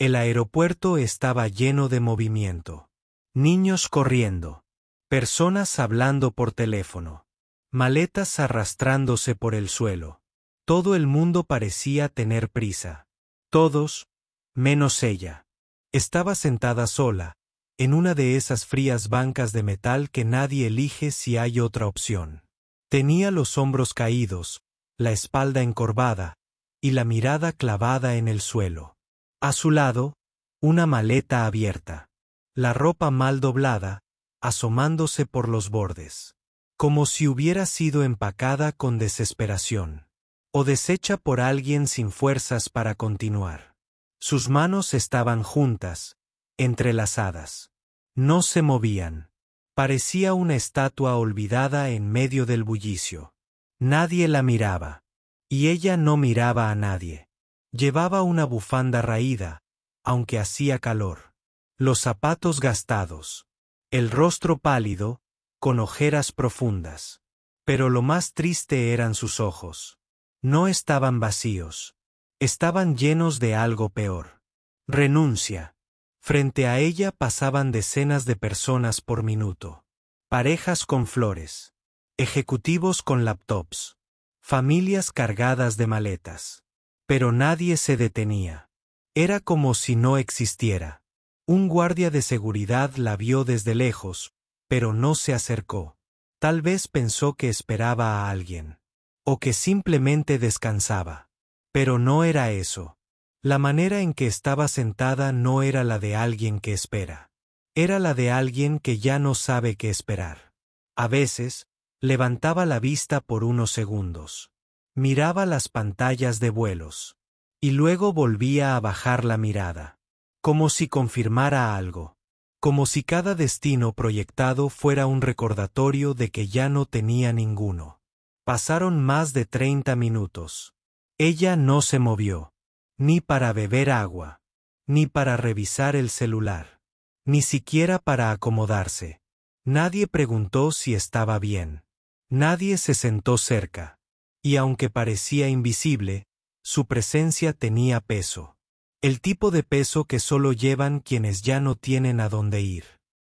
El aeropuerto estaba lleno de movimiento. Niños corriendo. Personas hablando por teléfono. Maletas arrastrándose por el suelo. Todo el mundo parecía tener prisa. Todos, menos ella. Estaba sentada sola, en una de esas frías bancas de metal que nadie elige si hay otra opción. Tenía los hombros caídos, la espalda encorvada, y la mirada clavada en el suelo. A su lado, una maleta abierta. La ropa mal doblada, asomándose por los bordes. Como si hubiera sido empacada con desesperación. O deshecha por alguien sin fuerzas para continuar. Sus manos estaban juntas, entrelazadas. No se movían. Parecía una estatua olvidada en medio del bullicio. Nadie la miraba. Y ella no miraba a nadie. Llevaba una bufanda raída, aunque hacía calor. Los zapatos gastados. El rostro pálido, con ojeras profundas. Pero lo más triste eran sus ojos. No estaban vacíos. Estaban llenos de algo peor. Renuncia. Frente a ella pasaban decenas de personas por minuto. Parejas con flores. Ejecutivos con laptops. Familias cargadas de maletas. Pero nadie se detenía. Era como si no existiera. Un guardia de seguridad la vio desde lejos, pero no se acercó. Tal vez pensó que esperaba a alguien. O que simplemente descansaba. Pero no era eso. La manera en que estaba sentada no era la de alguien que espera. Era la de alguien que ya no sabe qué esperar. A veces, levantaba la vista por unos segundos. Miraba las pantallas de vuelos. Y luego volvía a bajar la mirada. Como si confirmara algo. Como si cada destino proyectado fuera un recordatorio de que ya no tenía ninguno. Pasaron más de 30 minutos. Ella no se movió. Ni para beber agua. Ni para revisar el celular. Ni siquiera para acomodarse. Nadie preguntó si estaba bien. Nadie se sentó cerca. Y aunque parecía invisible, su presencia tenía peso. El tipo de peso que solo llevan quienes ya no tienen a dónde ir.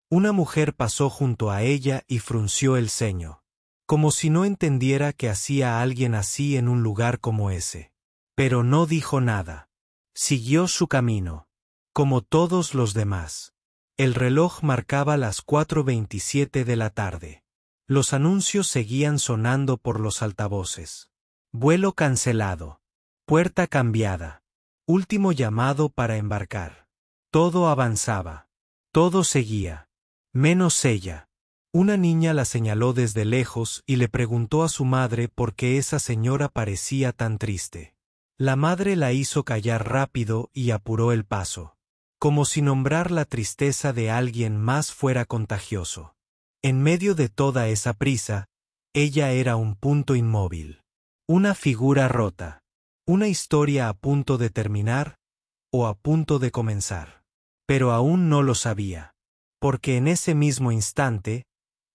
Una mujer pasó junto a ella y frunció el ceño. Como si no entendiera que hacía alguien así en un lugar como ese. Pero no dijo nada. Siguió su camino. Como todos los demás. El reloj marcaba las 4:27 de la tarde. Los anuncios seguían sonando por los altavoces. Vuelo cancelado. Puerta cambiada. Último llamado para embarcar. Todo avanzaba. Todo seguía. Menos ella. Una niña la señaló desde lejos y le preguntó a su madre por qué esa señora parecía tan triste. La madre la hizo callar rápido y apuró el paso. Como si nombrar la tristeza de alguien más fuera contagioso. En medio de toda esa prisa, ella era un punto inmóvil. Una figura rota. Una historia a punto de terminar o a punto de comenzar. Pero aún no lo sabía. Porque en ese mismo instante,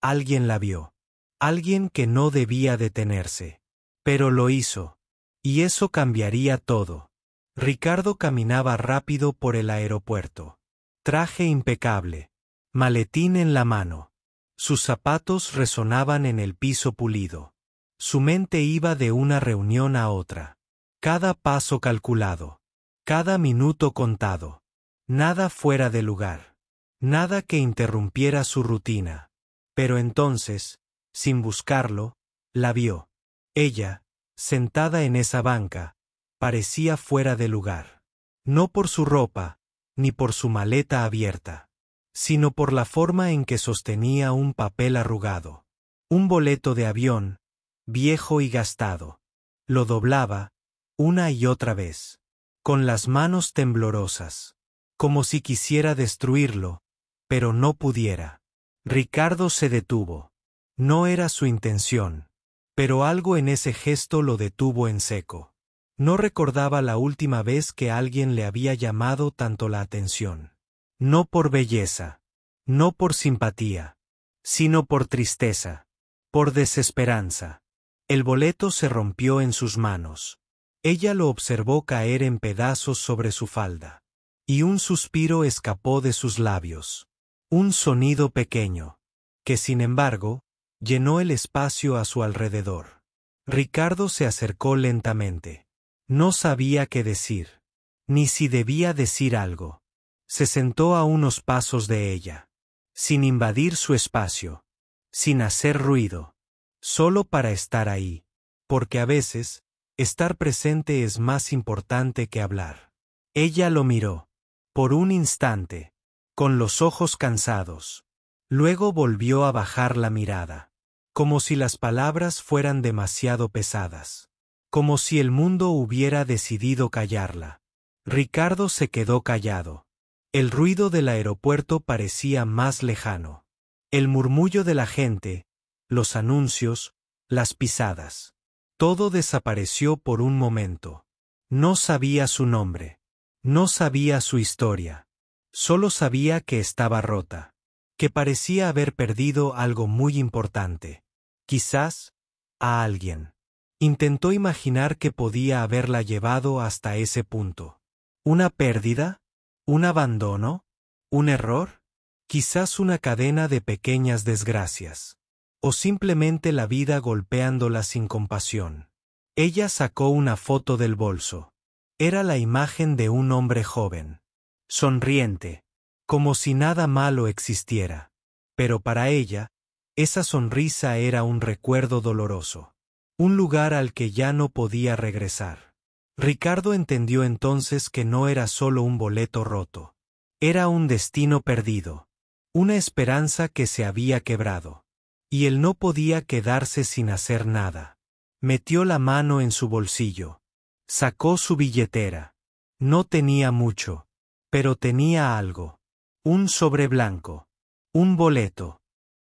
alguien la vio. Alguien que no debía detenerse. Pero lo hizo. Y eso cambiaría todo. Ricardo caminaba rápido por el aeropuerto. Traje impecable. Maletín en la mano. Sus zapatos resonaban en el piso pulido. Su mente iba de una reunión a otra. Cada paso calculado. Cada minuto contado. Nada fuera de lugar. Nada que interrumpiera su rutina. Pero entonces, sin buscarlo, la vio. Ella, sentada en esa banca, parecía fuera de lugar. No por su ropa, ni por su maleta abierta, sino por la forma en que sostenía un papel arrugado. Un boleto de avión, viejo y gastado. Lo doblaba, una y otra vez, con las manos temblorosas, como si quisiera destruirlo, pero no pudiera. Ricardo se detuvo. No era su intención, pero algo en ese gesto lo detuvo en seco. No recordaba la última vez que alguien le había llamado tanto la atención. No por belleza, no por simpatía, sino por tristeza, por desesperanza. El boleto se rompió en sus manos. Ella lo observó caer en pedazos sobre su falda. y un suspiro escapó de sus labios. Un sonido pequeño, que sin embargo, llenó el espacio a su alrededor. Ricardo se acercó lentamente. No sabía qué decir, ni si debía decir algo. Se sentó a unos pasos de ella, sin invadir su espacio, sin hacer ruido, solo para estar ahí, porque a veces, estar presente es más importante que hablar. Ella lo miró, por un instante, con los ojos cansados. Luego volvió a bajar la mirada, como si las palabras fueran demasiado pesadas, como si el mundo hubiera decidido callarla. Ricardo se quedó callado. El ruido del aeropuerto parecía más lejano. El murmullo de la gente, los anuncios, las pisadas. Todo desapareció por un momento. No sabía su nombre. No sabía su historia. Solo sabía que estaba rota. Que parecía haber perdido algo muy importante. Quizás, a alguien. Intentó imaginar que podía haberla llevado hasta ese punto. ¿Una pérdida? ¿Un abandono? ¿Un error? Quizás una cadena de pequeñas desgracias. O simplemente la vida golpeándola sin compasión. Ella sacó una foto del bolso. Era la imagen de un hombre joven. Sonriente. Como si nada malo existiera. Pero para ella, esa sonrisa era un recuerdo doloroso. Un lugar al que ya no podía regresar. Ricardo entendió entonces que no era solo un boleto roto. Era un destino perdido. Una esperanza que se había quebrado. Y él no podía quedarse sin hacer nada. Metió la mano en su bolsillo. Sacó su billetera. No tenía mucho. Pero tenía algo. Un sobre blanco. Un boleto.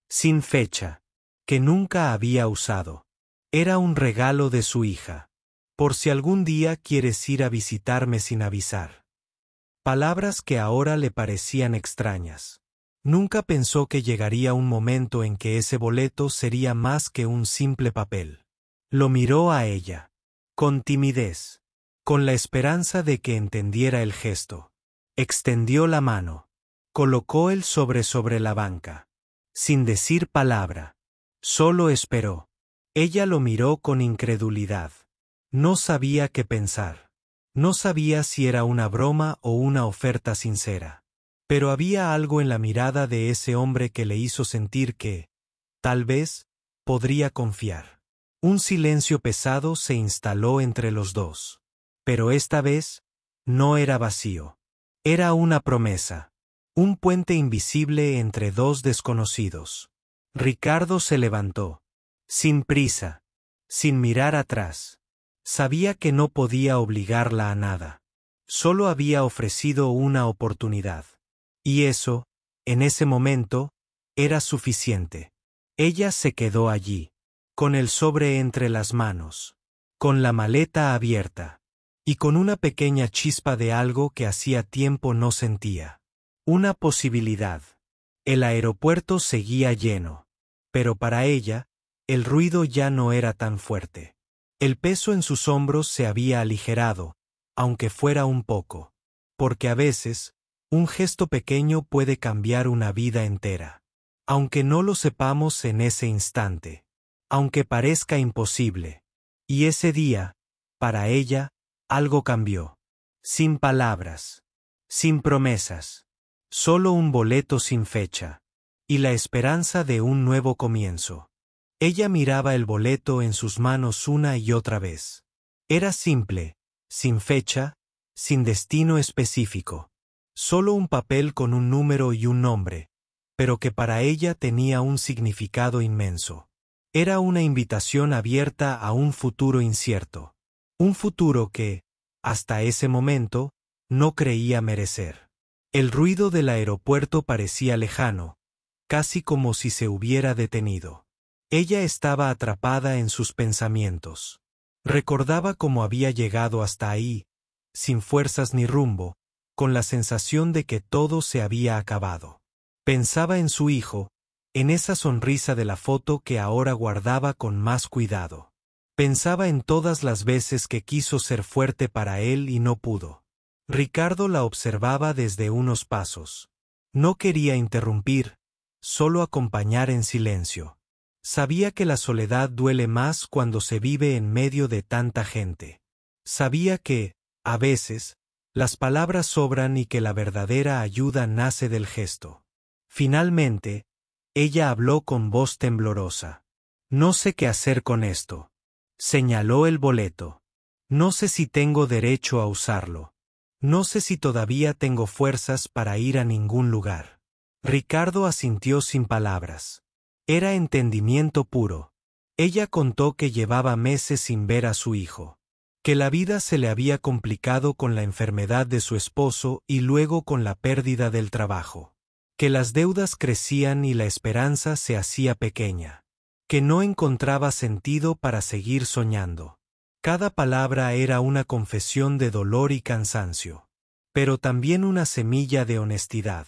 Sin fecha. Que nunca había usado. Era un regalo de su hija. Por si algún día quieres ir a visitarme sin avisar. Palabras que ahora le parecían extrañas. Nunca pensó que llegaría un momento en que ese boleto sería más que un simple papel. Lo miró a ella. Con timidez. Con la esperanza de que entendiera el gesto. Extendió la mano. Colocó el sobre la banca. Sin decir palabra. Solo esperó. Ella lo miró con incredulidad. No sabía qué pensar. No sabía si era una broma o una oferta sincera. Pero había algo en la mirada de ese hombre que le hizo sentir que, tal vez, podría confiar. Un silencio pesado se instaló entre los dos. Pero esta vez, no era vacío. Era una promesa. Un puente invisible entre dos desconocidos. Ricardo se levantó. Sin prisa. Sin mirar atrás. Sabía que no podía obligarla a nada. Solo había ofrecido una oportunidad. Y eso, en ese momento, era suficiente. Ella se quedó allí, con el sobre entre las manos, con la maleta abierta, y con una pequeña chispa de algo que hacía tiempo no sentía. Una posibilidad. El aeropuerto seguía lleno. Pero para ella, el ruido ya no era tan fuerte. El peso en sus hombros se había aligerado, aunque fuera un poco. Porque a veces, un gesto pequeño puede cambiar una vida entera. Aunque no lo sepamos en ese instante. Aunque parezca imposible. Y ese día, para ella, algo cambió. Sin palabras. Sin promesas. Solo un boleto sin fecha. Y la esperanza de un nuevo comienzo. Ella miraba el boleto en sus manos una y otra vez. Era simple, sin fecha, sin destino específico. Solo un papel con un número y un nombre, pero que para ella tenía un significado inmenso. Era una invitación abierta a un futuro incierto. Un futuro que, hasta ese momento, no creía merecer. El ruido del aeropuerto parecía lejano, casi como si se hubiera detenido. Ella estaba atrapada en sus pensamientos. Recordaba cómo había llegado hasta ahí, sin fuerzas ni rumbo, con la sensación de que todo se había acabado. Pensaba en su hijo, en esa sonrisa de la foto que ahora guardaba con más cuidado. Pensaba en todas las veces que quiso ser fuerte para él y no pudo. Ricardo la observaba desde unos pasos. No quería interrumpir, solo acompañar en silencio. Sabía que la soledad duele más cuando se vive en medio de tanta gente. Sabía que, a veces, las palabras sobran y que la verdadera ayuda nace del gesto. Finalmente, ella habló con voz temblorosa. No sé qué hacer con esto. Señaló el boleto. No sé si tengo derecho a usarlo. No sé si todavía tengo fuerzas para ir a ningún lugar. Ricardo asintió sin palabras. Era entendimiento puro. Ella contó que llevaba meses sin ver a su hijo. Que la vida se le había complicado con la enfermedad de su esposo y luego con la pérdida del trabajo. Que las deudas crecían y la esperanza se hacía pequeña. Que no encontraba sentido para seguir soñando. Cada palabra era una confesión de dolor y cansancio. Pero también una semilla de honestidad.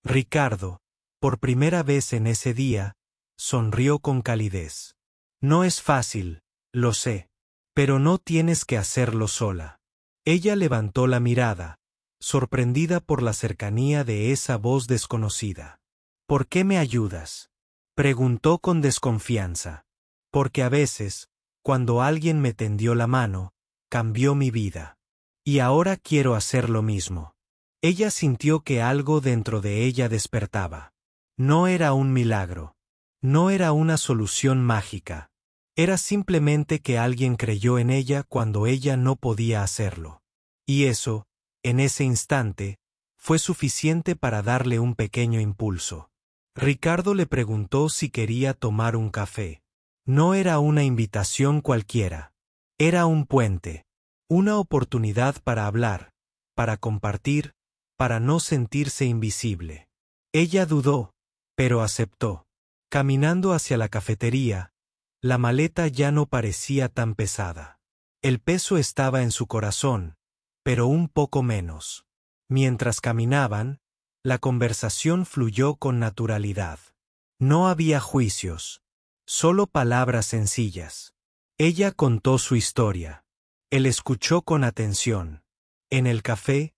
Ricardo, por primera vez en ese día, sonrió con calidez. No es fácil, lo sé. Pero no tienes que hacerlo sola. Ella levantó la mirada, sorprendida por la cercanía de esa voz desconocida. ¿Por qué me ayudas?, preguntó con desconfianza. Porque a veces, cuando alguien me tendió la mano, cambió mi vida. Y ahora quiero hacer lo mismo. Ella sintió que algo dentro de ella despertaba. No era un milagro. No era una solución mágica. Era simplemente que alguien creyó en ella cuando ella no podía hacerlo. Y eso, en ese instante, fue suficiente para darle un pequeño impulso. Ricardo le preguntó si quería tomar un café. No era una invitación cualquiera. Era un puente. Una oportunidad para hablar, para compartir, para no sentirse invisible. Ella dudó, pero aceptó. Caminando hacia la cafetería, la maleta ya no parecía tan pesada. El peso estaba en su corazón, pero un poco menos. Mientras caminaban, la conversación fluyó con naturalidad. No había juicios, solo palabras sencillas. Ella contó su historia. Él escuchó con atención. En el café,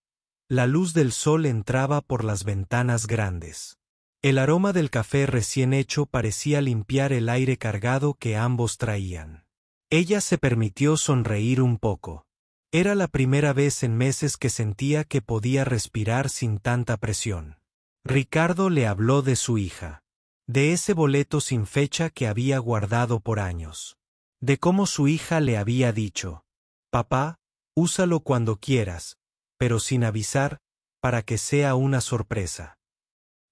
la luz del sol entraba por las ventanas grandes. El aroma del café recién hecho parecía limpiar el aire cargado que ambos traían. Ella se permitió sonreír un poco. Era la primera vez en meses que sentía que podía respirar sin tanta presión. Ricardo le habló de su hija. De ese boleto sin fecha que había guardado por años. De cómo su hija le había dicho: «Papá, úsalo cuando quieras, pero sin avisar, para que sea una sorpresa».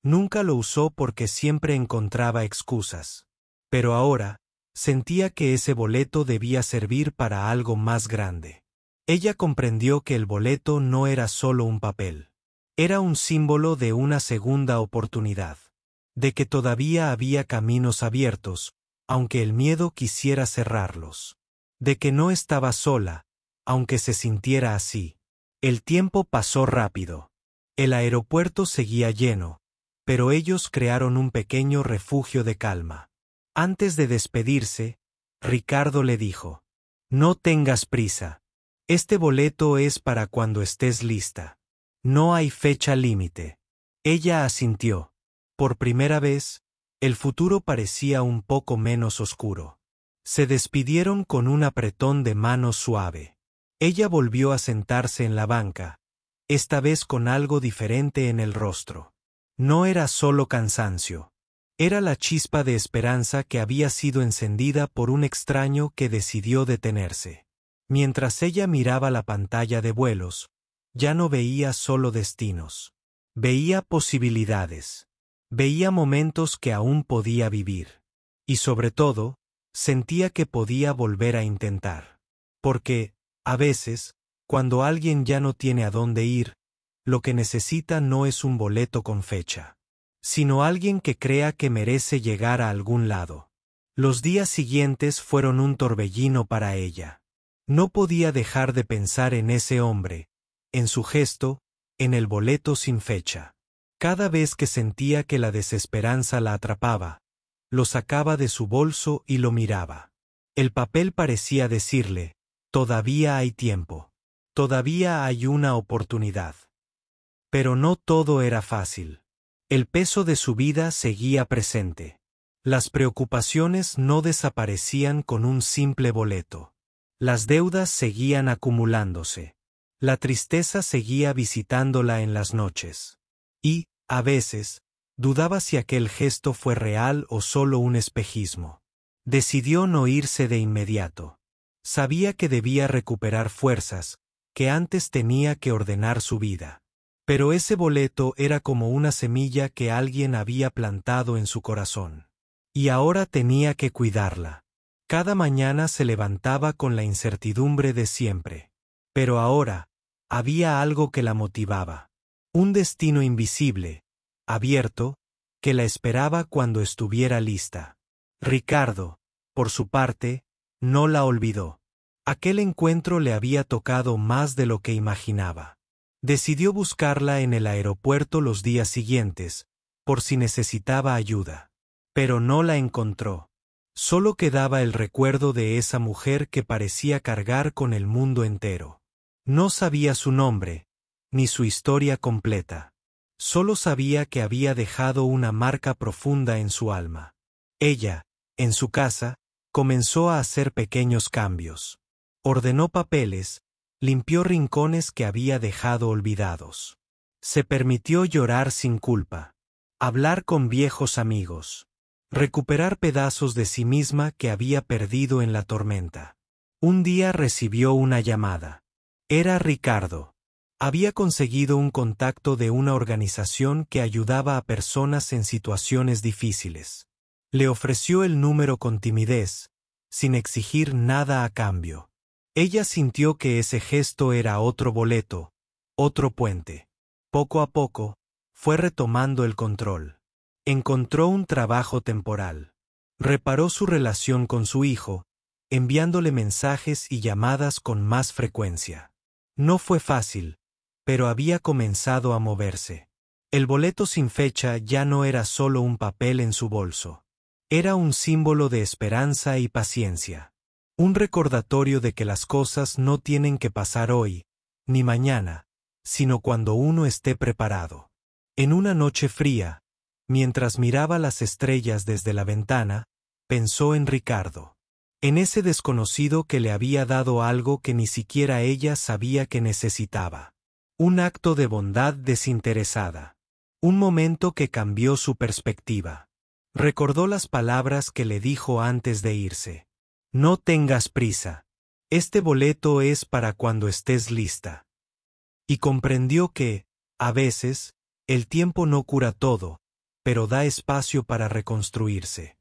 Nunca lo usó porque siempre encontraba excusas. Pero ahora, sentía que ese boleto debía servir para algo más grande. Ella comprendió que el boleto no era solo un papel. Era un símbolo de una segunda oportunidad. De que todavía había caminos abiertos, aunque el miedo quisiera cerrarlos. De que no estaba sola, aunque se sintiera así. El tiempo pasó rápido. El aeropuerto seguía lleno, pero ellos crearon un pequeño refugio de calma. Antes de despedirse, Ricardo le dijo: «No tengas prisa. Este boleto es para cuando estés lista. No hay fecha límite». Ella asintió. Por primera vez, el futuro parecía un poco menos oscuro. Se despidieron con un apretón de manos suave. Ella volvió a sentarse en la banca, esta vez con algo diferente en el rostro. No era solo cansancio. Era la chispa de esperanza que había sido encendida por un extraño que decidió detenerse. Mientras ella miraba la pantalla de vuelos, ya no veía solo destinos. Veía posibilidades. Veía momentos que aún podía vivir. Y sobre todo, sentía que podía volver a intentar. Porque, a veces, cuando alguien ya no tiene a dónde ir, lo que necesita no es un boleto con fecha, sino alguien que crea que merece llegar a algún lado. Los días siguientes fueron un torbellino para ella. No podía dejar de pensar en ese hombre, en su gesto, en el boleto sin fecha. Cada vez que sentía que la desesperanza la atrapaba, lo sacaba de su bolso y lo miraba. El papel parecía decirle: «Todavía hay tiempo». Todavía hay una oportunidad. Pero no todo era fácil. El peso de su vida seguía presente. Las preocupaciones no desaparecían con un simple boleto. Las deudas seguían acumulándose. La tristeza seguía visitándola en las noches. Y, a veces, dudaba si aquel gesto fue real o solo un espejismo. Decidió no irse de inmediato. Sabía que debía recuperar fuerzas, que antes tenía que ordenar su vida. Pero ese boleto era como una semilla que alguien había plantado en su corazón. Y ahora tenía que cuidarla. Cada mañana se levantaba con la incertidumbre de siempre. Pero ahora, había algo que la motivaba. Un destino invisible, abierto, que la esperaba cuando estuviera lista. Ricardo, por su parte, no la olvidó. Aquel encuentro le había tocado más de lo que imaginaba. Decidió buscarla en el aeropuerto los días siguientes, por si necesitaba ayuda. Pero no la encontró. Solo quedaba el recuerdo de esa mujer que parecía cargar con el mundo entero. No sabía su nombre, ni su historia completa. Solo sabía que había dejado una marca profunda en su alma. Ella, en su casa, comenzó a hacer pequeños cambios. Ordenó papeles, limpió rincones que había dejado olvidados. Se permitió llorar sin culpa. Hablar con viejos amigos. Recuperar pedazos de sí misma que había perdido en la tormenta. Un día recibió una llamada. Era Ricardo. Había conseguido un contacto de una organización que ayudaba a personas en situaciones difíciles. Le ofreció el número con timidez, sin exigir nada a cambio. Ella sintió que ese gesto era otro boleto, otro puente. Poco a poco, fue retomando el control. Encontró un trabajo temporal. Reparó su relación con su hijo, enviándole mensajes y llamadas con más frecuencia. No fue fácil, pero había comenzado a moverse. El boleto sin fecha ya no era solo un papel en su bolso. Era un símbolo de esperanza y paciencia. Un recordatorio de que las cosas no tienen que pasar hoy, ni mañana, sino cuando uno esté preparado. En una noche fría, mientras miraba las estrellas desde la ventana, pensó en Ricardo. En ese desconocido que le había dado algo que ni siquiera ella sabía que necesitaba. Un acto de bondad desinteresada. Un momento que cambió su perspectiva. Recordó las palabras que le dijo antes de irse. No tengas prisa. Este boleto es para cuando estés lista. Y comprendió que, a veces, el tiempo no cura todo, pero da espacio para reconstruirse.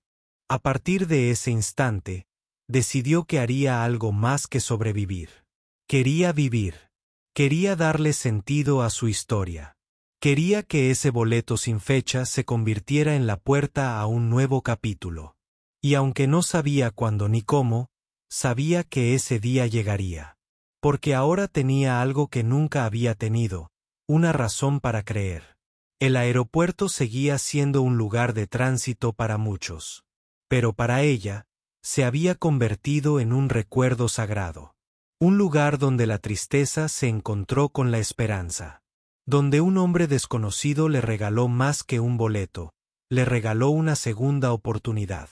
A partir de ese instante, decidió que haría algo más que sobrevivir. Quería vivir. Quería darle sentido a su historia. Quería que ese boleto sin fecha se convirtiera en la puerta a un nuevo capítulo. Y aunque no sabía cuándo ni cómo, sabía que ese día llegaría. Porque ahora tenía algo que nunca había tenido, una razón para creer. El aeropuerto seguía siendo un lugar de tránsito para muchos. Pero para ella, se había convertido en un recuerdo sagrado. Un lugar donde la tristeza se encontró con la esperanza. Donde un hombre desconocido le regaló más que un boleto, le regaló una segunda oportunidad.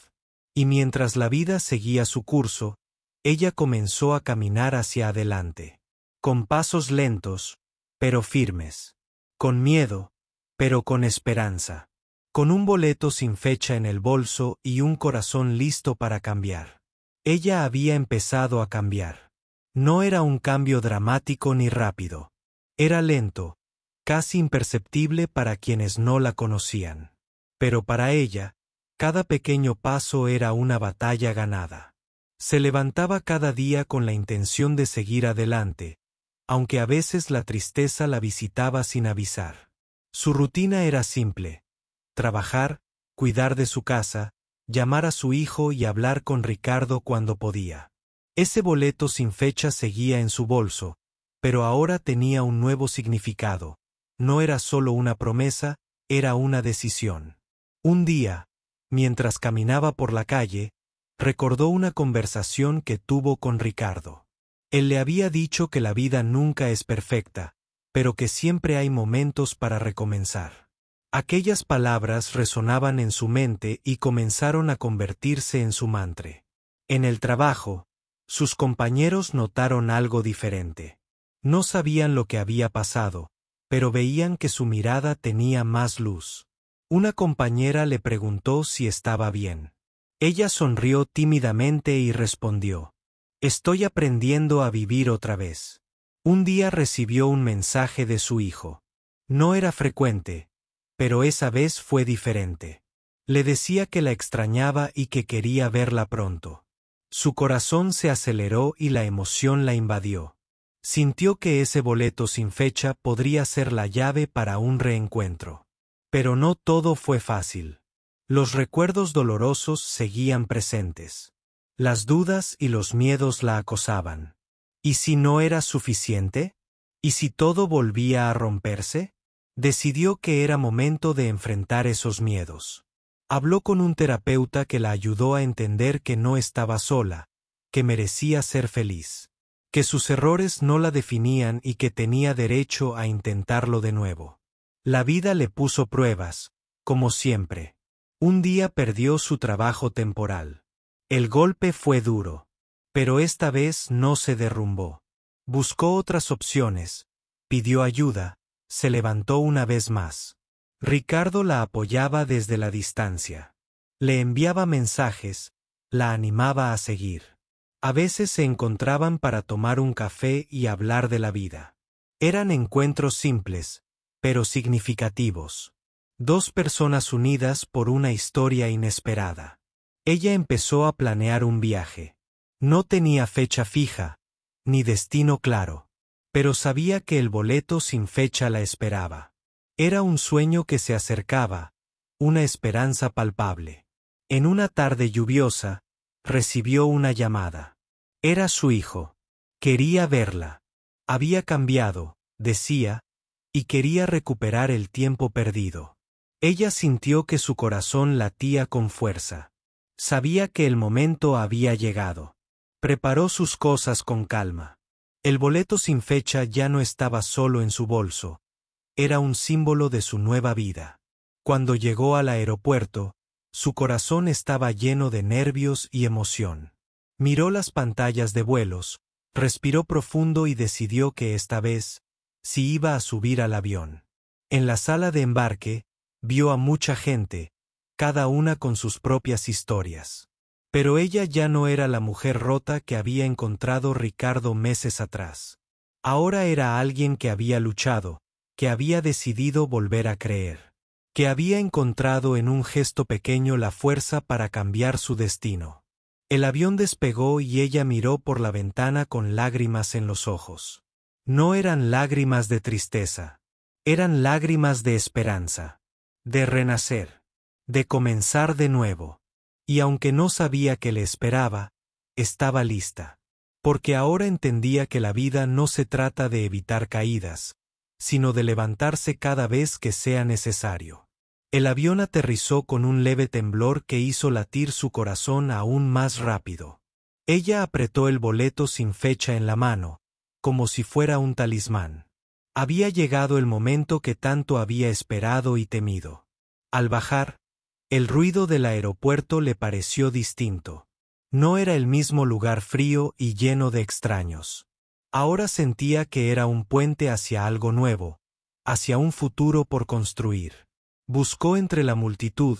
Y mientras la vida seguía su curso, ella comenzó a caminar hacia adelante. Con pasos lentos, pero firmes. Con miedo, pero con esperanza. Con un boleto sin fecha en el bolso y un corazón listo para cambiar. Ella había empezado a cambiar. No era un cambio dramático ni rápido. Era lento, casi imperceptible para quienes no la conocían. Pero para ella, cada pequeño paso era una batalla ganada. Se levantaba cada día con la intención de seguir adelante, aunque a veces la tristeza la visitaba sin avisar. Su rutina era simple: trabajar, cuidar de su casa, llamar a su hijo y hablar con Ricardo cuando podía. Ese boleto sin fecha seguía en su bolso, pero ahora tenía un nuevo significado. No era solo una promesa, era una decisión. Un día, mientras caminaba por la calle, recordó una conversación que tuvo con Ricardo. Él le había dicho que la vida nunca es perfecta, pero que siempre hay momentos para recomenzar. Aquellas palabras resonaban en su mente y comenzaron a convertirse en su mantra. En el trabajo, sus compañeros notaron algo diferente. No sabían lo que había pasado, pero veían que su mirada tenía más luz. Una compañera le preguntó si estaba bien. Ella sonrió tímidamente y respondió: «Estoy aprendiendo a vivir otra vez». Un día recibió un mensaje de su hijo. No era frecuente, pero esa vez fue diferente. Le decía que la extrañaba y que quería verla pronto. Su corazón se aceleró y la emoción la invadió. Sintió que ese boleto sin fecha podría ser la llave para un reencuentro. Pero no todo fue fácil. Los recuerdos dolorosos seguían presentes. Las dudas y los miedos la acosaban. ¿Y si no era suficiente? ¿Y si todo volvía a romperse? Decidió que era momento de enfrentar esos miedos. Habló con un terapeuta que la ayudó a entender que no estaba sola, que merecía ser feliz, que sus errores no la definían y que tenía derecho a intentarlo de nuevo. La vida le puso pruebas, como siempre. Un día perdió su trabajo temporal. El golpe fue duro, pero esta vez no se derrumbó. Buscó otras opciones, pidió ayuda, se levantó una vez más. Ricardo la apoyaba desde la distancia. Le enviaba mensajes, la animaba a seguir. A veces se encontraban para tomar un café y hablar de la vida. Eran encuentros simples, pero significativos. Dos personas unidas por una historia inesperada. Ella empezó a planear un viaje. No tenía fecha fija, ni destino claro, pero sabía que el boleto sin fecha la esperaba. Era un sueño que se acercaba, una esperanza palpable. En una tarde lluviosa, recibió una llamada. Era su hijo. Quería verla. Había cambiado, decía, y quería recuperar el tiempo perdido. Ella sintió que su corazón latía con fuerza. Sabía que el momento había llegado. Preparó sus cosas con calma. El boleto sin fecha ya no estaba solo en su bolso. Era un símbolo de su nueva vida. Cuando llegó al aeropuerto, su corazón estaba lleno de nervios y emoción. Miró las pantallas de vuelos, respiró profundo y decidió que esta vez, sí iba a subir al avión. En la sala de embarque, vio a mucha gente, cada una con sus propias historias. Pero ella ya no era la mujer rota que había encontrado Ricardo meses atrás. Ahora era alguien que había luchado, que había decidido volver a creer, que había encontrado en un gesto pequeño la fuerza para cambiar su destino. El avión despegó y ella miró por la ventana con lágrimas en los ojos. No eran lágrimas de tristeza, eran lágrimas de esperanza, de renacer, de comenzar de nuevo. Y aunque no sabía qué le esperaba, estaba lista. Porque ahora entendía que la vida no se trata de evitar caídas, sino de levantarse cada vez que sea necesario. El avión aterrizó con un leve temblor que hizo latir su corazón aún más rápido. Ella apretó el boleto sin fecha en la mano, como si fuera un talismán. Había llegado el momento que tanto había esperado y temido. Al bajar, el ruido del aeropuerto le pareció distinto. No era el mismo lugar frío y lleno de extraños. Ahora sentía que era un puente hacia algo nuevo, hacia un futuro por construir. Buscó entre la multitud,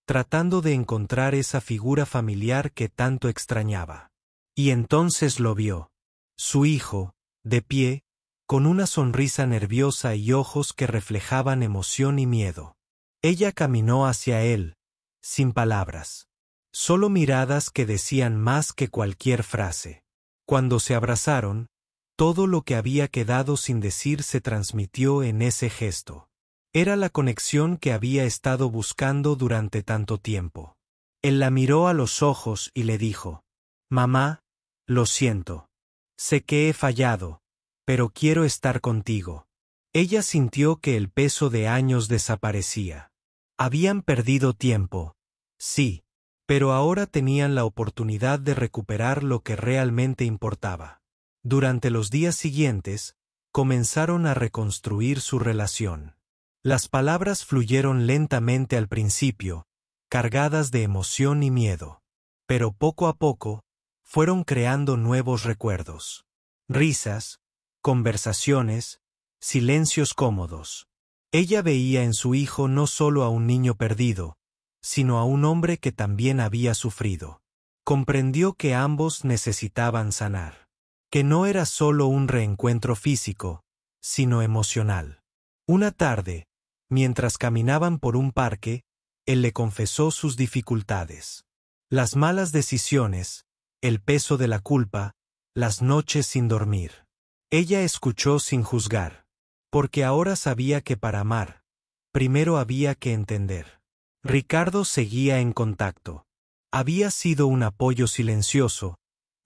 tratando de encontrar esa figura familiar que tanto extrañaba. Y entonces lo vio. Su hijo, de pie, con una sonrisa nerviosa y ojos que reflejaban emoción y miedo. Ella caminó hacia él, sin palabras. Solo miradas que decían más que cualquier frase. Cuando se abrazaron, todo lo que había quedado sin decir se transmitió en ese gesto. Era la conexión que había estado buscando durante tanto tiempo. Él la miró a los ojos y le dijo: «Mamá, lo siento. Sé que he fallado, pero quiero estar contigo». Ella sintió que el peso de años desaparecía. Habían perdido tiempo, sí, pero ahora tenían la oportunidad de recuperar lo que realmente importaba. Durante los días siguientes, comenzaron a reconstruir su relación. Las palabras fluyeron lentamente al principio, cargadas de emoción y miedo. Pero poco a poco, fueron creando nuevos recuerdos. Risas, conversaciones, silencios cómodos. Ella veía en su hijo no solo a un niño perdido, sino a un hombre que también había sufrido. Comprendió que ambos necesitaban sanar. Que no era solo un reencuentro físico, sino emocional. Una tarde, mientras caminaban por un parque, él le confesó sus dificultades. Las malas decisiones, el peso de la culpa, las noches sin dormir. Ella escuchó sin juzgar, porque ahora sabía que para amar, primero había que entender. Ricardo seguía en contacto. Había sido un apoyo silencioso,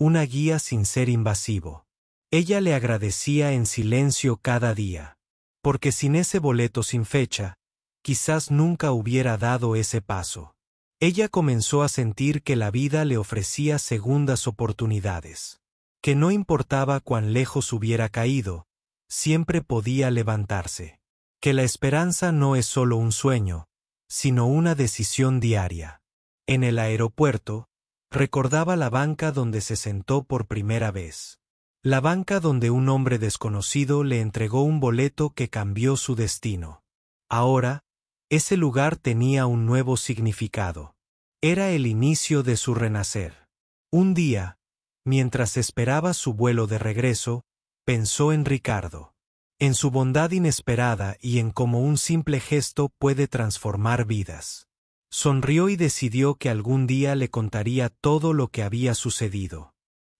una guía sin ser invasivo. Ella le agradecía en silencio cada día, porque sin ese boleto sin fecha, quizás nunca hubiera dado ese paso. Ella comenzó a sentir que la vida le ofrecía segundas oportunidades, que no importaba cuán lejos hubiera caído, siempre podía levantarse, que la esperanza no es solo un sueño, sino una decisión diaria. En el aeropuerto, recordaba la banca donde se sentó por primera vez. La banca donde un hombre desconocido le entregó un boleto que cambió su destino. Ahora, ese lugar tenía un nuevo significado. Era el inicio de su renacer. Un día, mientras esperaba su vuelo de regreso, pensó en Ricardo, en su bondad inesperada y en cómo un simple gesto puede transformar vidas. Sonrió y decidió que algún día le contaría todo lo que había sucedido.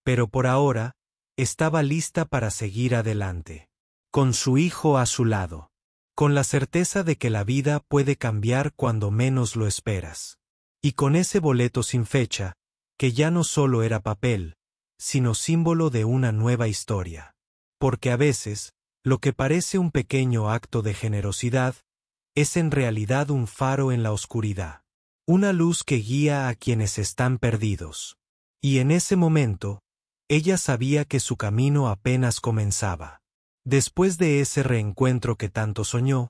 Pero por ahora, estaba lista para seguir adelante. Con su hijo a su lado. Con la certeza de que la vida puede cambiar cuando menos lo esperas. Y con ese boleto sin fecha, que ya no solo era papel, sino símbolo de una nueva historia. Porque a veces, lo que parece un pequeño acto de generosidad, es en realidad un faro en la oscuridad. Una luz que guía a quienes están perdidos. Y en ese momento, ella sabía que su camino apenas comenzaba. Después de ese reencuentro que tanto soñó,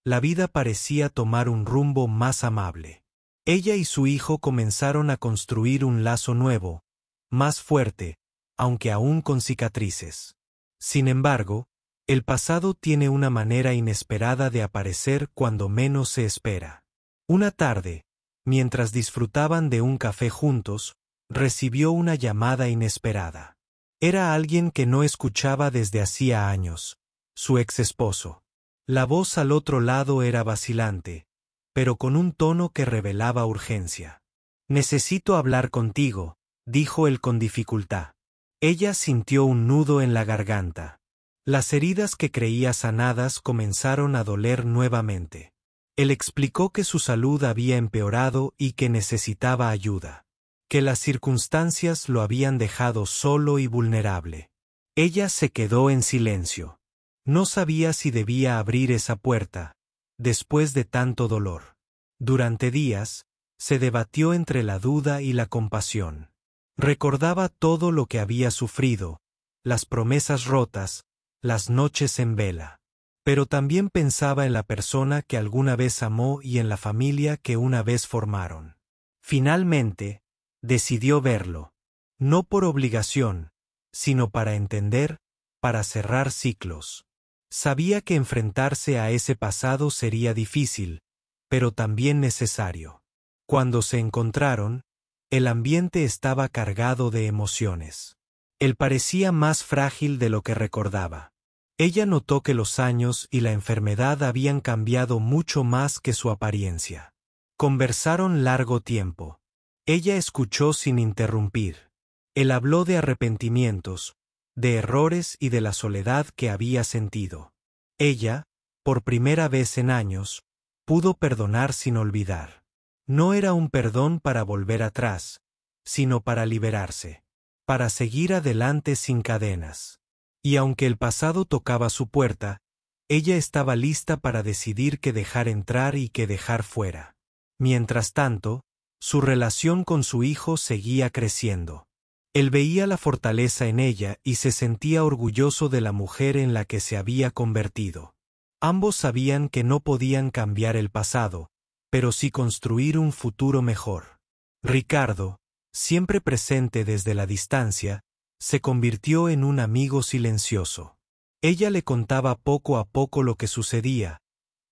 la vida parecía tomar un rumbo más amable. Ella y su hijo comenzaron a construir un lazo nuevo, más fuerte, aunque aún con cicatrices. Sin embargo, el pasado tiene una manera inesperada de aparecer cuando menos se espera. Una tarde, mientras disfrutaban de un café juntos, recibió una llamada inesperada. Era alguien que no escuchaba desde hacía años, su ex esposo. La voz al otro lado era vacilante, pero con un tono que revelaba urgencia. «Necesito hablar contigo», dijo él con dificultad. Ella sintió un nudo en la garganta. Las heridas que creía sanadas comenzaron a doler nuevamente. Él explicó que su salud había empeorado y que necesitaba ayuda. Que las circunstancias lo habían dejado solo y vulnerable. Ella se quedó en silencio. No sabía si debía abrir esa puerta, después de tanto dolor. Durante días, se debatió entre la duda y la compasión. Recordaba todo lo que había sufrido, las promesas rotas, las noches en vela. Pero también pensaba en la persona que alguna vez amó y en la familia que una vez formaron. Finalmente, decidió verlo. No por obligación, sino para entender, para cerrar ciclos. Sabía que enfrentarse a ese pasado sería difícil, pero también necesario. Cuando se encontraron, el ambiente estaba cargado de emociones. Él parecía más frágil de lo que recordaba. Ella notó que los años y la enfermedad habían cambiado mucho más que su apariencia. Conversaron largo tiempo. Ella escuchó sin interrumpir. Él habló de arrepentimientos, de errores y de la soledad que había sentido. Ella, por primera vez en años, pudo perdonar sin olvidar. No era un perdón para volver atrás, sino para liberarse, para seguir adelante sin cadenas. Y aunque el pasado tocaba su puerta, ella estaba lista para decidir qué dejar entrar y qué dejar fuera. Mientras tanto, su relación con su hijo seguía creciendo. Él veía la fortaleza en ella y se sentía orgulloso de la mujer en la que se había convertido. Ambos sabían que no podían cambiar el pasado, pero sí construir un futuro mejor. Ricardo, siempre presente desde la distancia, se convirtió en un amigo silencioso. Ella le contaba poco a poco lo que sucedía,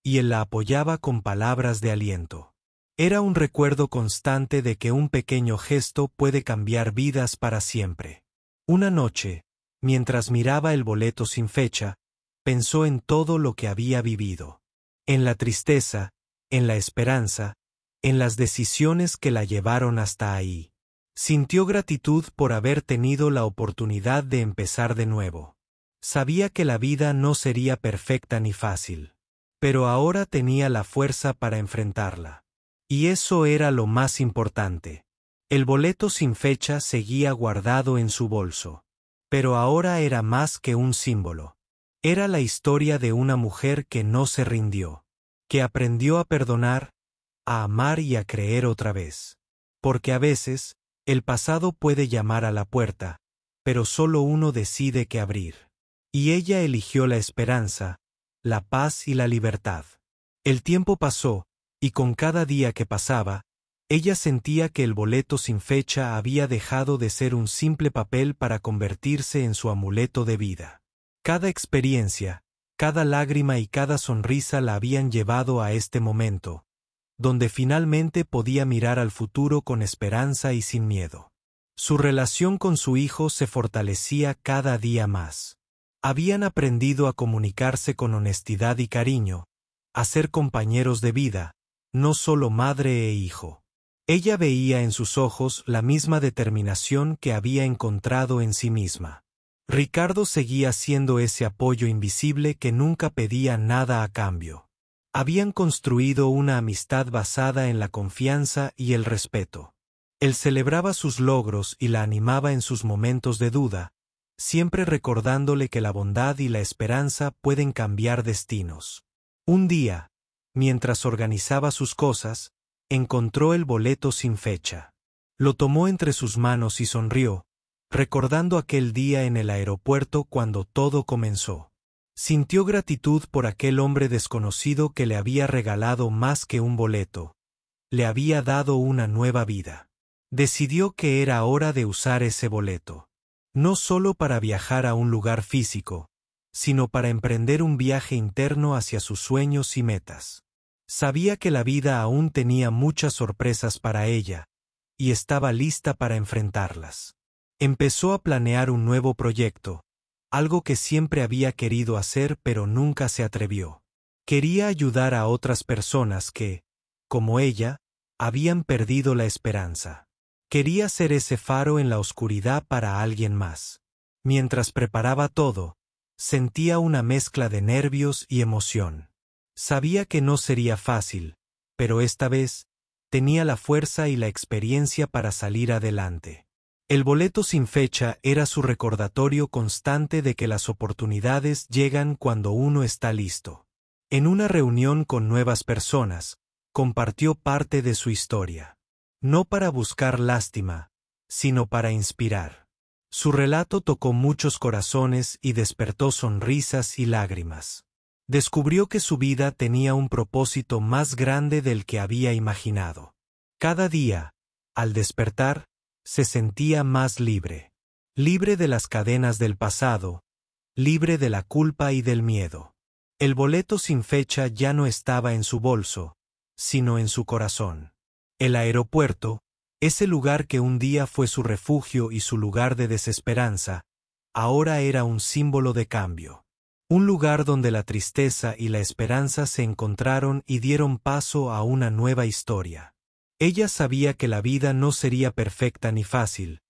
y él la apoyaba con palabras de aliento. Era un recuerdo constante de que un pequeño gesto puede cambiar vidas para siempre. Una noche, mientras miraba el boleto sin fecha, pensó en todo lo que había vivido. En la tristeza, en la esperanza, en las decisiones que la llevaron hasta ahí. Sintió gratitud por haber tenido la oportunidad de empezar de nuevo. Sabía que la vida no sería perfecta ni fácil, pero ahora tenía la fuerza para enfrentarla. Y eso era lo más importante. El boleto sin fecha seguía guardado en su bolso. Pero ahora era más que un símbolo. Era la historia de una mujer que no se rindió, que aprendió a perdonar, a amar y a creer otra vez. Porque a veces, el pasado puede llamar a la puerta, pero solo uno decide qué abrir. Y ella eligió la esperanza, la paz y la libertad. El tiempo pasó, y con cada día que pasaba, ella sentía que el boleto sin fecha había dejado de ser un simple papel para convertirse en su amuleto de vida. Cada experiencia, cada lágrima y cada sonrisa la habían llevado a este momento, donde finalmente podía mirar al futuro con esperanza y sin miedo. Su relación con su hijo se fortalecía cada día más. Habían aprendido a comunicarse con honestidad y cariño, a ser compañeros de vida, no solo madre e hijo. Ella veía en sus ojos la misma determinación que había encontrado en sí misma. Ricardo seguía siendo ese apoyo invisible que nunca pedía nada a cambio. Habían construido una amistad basada en la confianza y el respeto. Él celebraba sus logros y la animaba en sus momentos de duda, siempre recordándole que la bondad y la esperanza pueden cambiar destinos. Un día, mientras organizaba sus cosas, encontró el boleto sin fecha. Lo tomó entre sus manos y sonrió, recordando aquel día en el aeropuerto cuando todo comenzó. Sintió gratitud por aquel hombre desconocido que le había regalado más que un boleto. Le había dado una nueva vida. Decidió que era hora de usar ese boleto. No solo para viajar a un lugar físico, sino para emprender un viaje interno hacia sus sueños y metas. Sabía que la vida aún tenía muchas sorpresas para ella, y estaba lista para enfrentarlas. Empezó a planear un nuevo proyecto, algo que siempre había querido hacer pero nunca se atrevió. Quería ayudar a otras personas que, como ella, habían perdido la esperanza. Quería ser ese faro en la oscuridad para alguien más. Mientras preparaba todo, sentía una mezcla de nervios y emoción. Sabía que no sería fácil, pero esta vez, tenía la fuerza y la experiencia para salir adelante. El boleto sin fecha era su recordatorio constante de que las oportunidades llegan cuando uno está listo. En una reunión con nuevas personas, compartió parte de su historia. No para buscar lástima, sino para inspirar. Su relato tocó muchos corazones y despertó sonrisas y lágrimas. Descubrió que su vida tenía un propósito más grande del que había imaginado. Cada día, al despertar, se sentía más libre. Libre de las cadenas del pasado, libre de la culpa y del miedo. El boleto sin fecha ya no estaba en su bolso, sino en su corazón. El aeropuerto, ese lugar que un día fue su refugio y su lugar de desesperanza, ahora era un símbolo de cambio. Un lugar donde la tristeza y la esperanza se encontraron y dieron paso a una nueva historia. Ella sabía que la vida no sería perfecta ni fácil,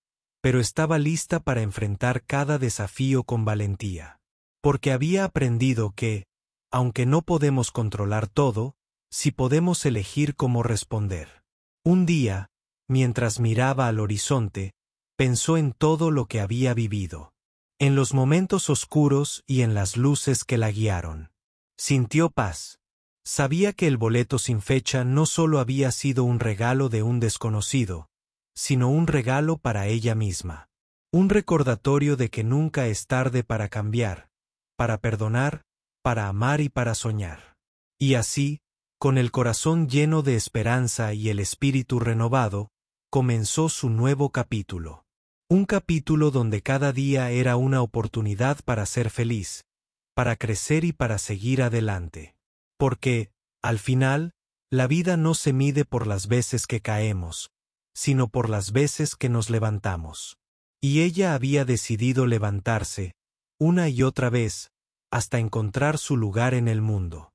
pero estaba lista para enfrentar cada desafío con valentía. Porque había aprendido que, aunque no podemos controlar todo, sí podemos elegir cómo responder. Un día, mientras miraba al horizonte, pensó en todo lo que había vivido. En los momentos oscuros y en las luces que la guiaron. Sintió paz. Sabía que el boleto sin fecha no solo había sido un regalo de un desconocido, sino un regalo para ella misma. Un recordatorio de que nunca es tarde para cambiar, para perdonar, para amar y para soñar. Y así, con el corazón lleno de esperanza y el espíritu renovado, comenzó su nuevo capítulo. Un capítulo donde cada día era una oportunidad para ser feliz, para crecer y para seguir adelante. Porque, al final, la vida no se mide por las veces que caemos, sino por las veces que nos levantamos. Y ella había decidido levantarse, una y otra vez, hasta encontrar su lugar en el mundo.